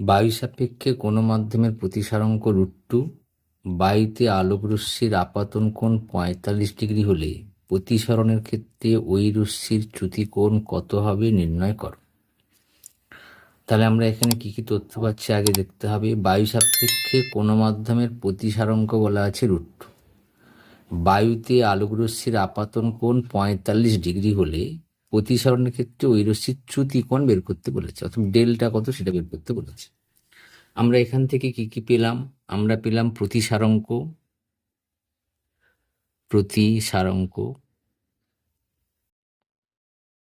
বায়ু সাপেক্ষে কোনো মাধ্যমের প্রতিসারাঙ্ক √2, বায়ুতে আলোক রশ্মির আপাতন কোণ 45 ডিগ্রি হলে প্রতিসরণের ক্ষেত্রে ওই রশ্মির চ্যুতি কোণ কত হবে নির্ণয় করো। তাহলে আমরা এখানে কি কি তথ্য পাচ্ছি আগে দেখতে হবে। বায়ু সাপেক্ষে কোনো মাধ্যমের প্রতিসারাঙ্ক বলা আছে √2। বায়ুতে আলোক রশ্মির আপাতন কোণ 45 ডিগ্রি হলে প্রতিসরণের ক্ষেত্রে ওই রশ্মির চ্যুতি কোণ বের করতে বলেছে, অর্থাৎ ডেল্টা কত সেটা বের করতে বলেছে। আমরা এখান থেকে কি কি পেলাম? আমরা পেলাম প্রতিসারাঙ্ক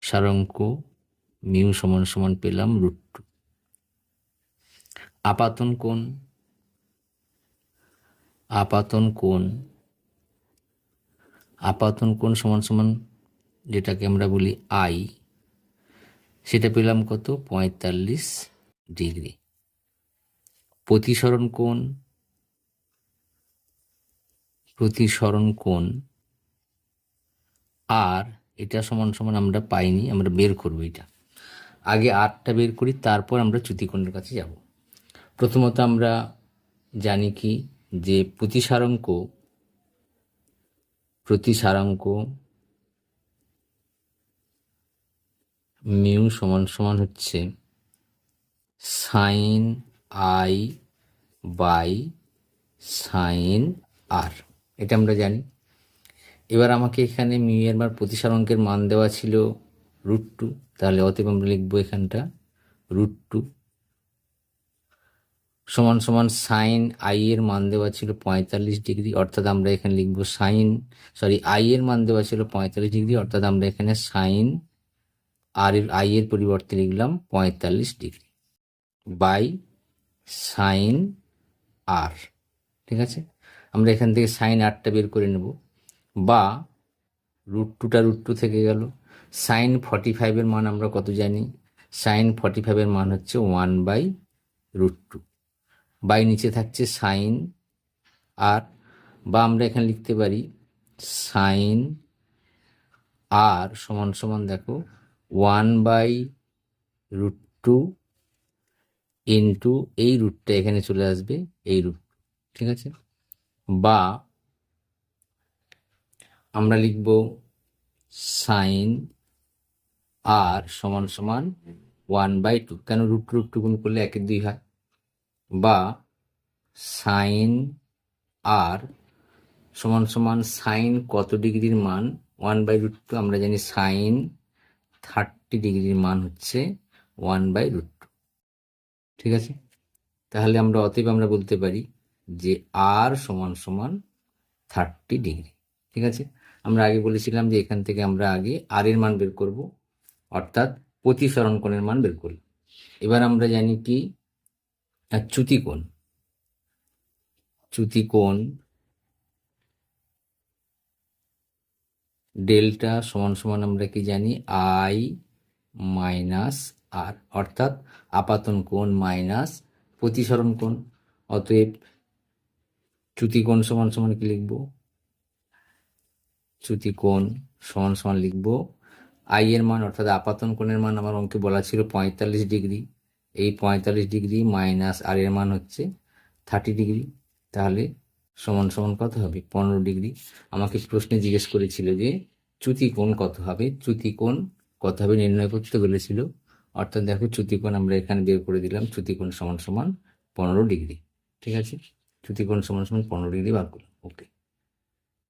সারাঙ্ক মিউ সমান সমান পেলাম √2। আপাতন কোণ সমান সমান যেটাকে আমরা বলি আই, সেটা পেলাম কত? 45 ডিগ্রি। প্রতিসরণ কোণ আর এটা সমান সমান আমরা পাইনি, আমরা বের করবো। এটা আগে আরটা বের করি, তারপর আমরা চ্যুতিকোণের কাছে যাব। প্রথমত আমরা জানি কি যে প্রতিসারাঙ্ক মিউ সমান সমান হচ্ছে সাইন আই বাই সাইন আর, এটা আমরা জানি। এবার আমাকে এখানে মিউ এর মান, প্রতিসারাঙ্কের মান দেওয়া ছিল √2, তাহলে অতএব আমরা লিখবো এখানটা √2 সমান সমান সাইন আই এর মান দেওয়া ছিল 45 ডিগ্রি, অর্থাৎ আমরা এখানে লিখবো আই এর মান দেওয়া ছিল 45 ডিগ্রি, অর্থাৎ আমরা এখানে সাইন আর এর আই এর পরিবর্তে লিখলাম 45 ডিগ্রি বাই সাইন আর। ঠিক আছে, আমরা এখান থেকে সাইন আরটা বের করে নেব, বা √2 থেকে গেল। সাইন 45 এর মান আমরা কত জানি? সাইন 45 এর মান হচ্ছে 1/√2, বাই নিচে থাকছে সাইন আর, বা আমরা এখানে লিখতে পারি সাইন আর সমান সমান দেখো 1/√2 ইন্টু এই রুটটা এখানে চলে আসবে, এই রুট। ঠিক আছে, বা আমরা লিখব সাইন আর সমান সমান 1/2, কেন √2 গুণ করলে 1/2 হয়, বা সাইন আর সমান সমান সাইন কত ডিগ্রির মান 1/√2, আমরা জানি সাইন 30 ডিগ্রির মান হচ্ছে 1/√2। ঠিক আছে, তাহলে আমরা অতএব আমরা বলতে পারি যে আর সমান সমান 30 ডিগ্রি। ঠিক আছে, আমরা আগে বলেছিলাম যে এখান থেকে আমরা আগে আর এর মান বের করব, অর্থাৎ প্রতিসরণ কোণের মান বের করি। এবার আমরা জানি কি চ্যুতিকোণ ডেল্টা সমান সমান আমরা কি জানি আই মাইনাস আর, অর্থাৎ আপাতন কোণ মাইনাস প্রতিসরণ কোণ। অতএব চ্যুতিকোণ সমান সমান কি লিখব? চ্যুতিকোণ সমান সমান লিখব আই এর মান, অর্থাৎ আপাতন কোণের মান আমার অঙ্কে বলা ছিল 45 ডিগ্রি, এই 45 ডিগ্রি মাইনাস আর এর মান হচ্ছে 30 ডিগ্রি, তাহলে সমান সমান কত হবে? 15 ডিগ্রি। আমাকে প্রশ্নে জিজ্ঞেস করেছিল যে চ্যুতিকোণ কত হবে, নির্ণয় করতে বলেছিল, অর্থাৎ দেখো চ্যুতিকোণ আমরা এখানে বের করে দিলাম, চ্যুতিকোণ সমান সমান 15 ডিগ্রি। ঠিক আছে, চ্যুতিকোণ সমান সমান 15 ডিগ্রি বার করলাম।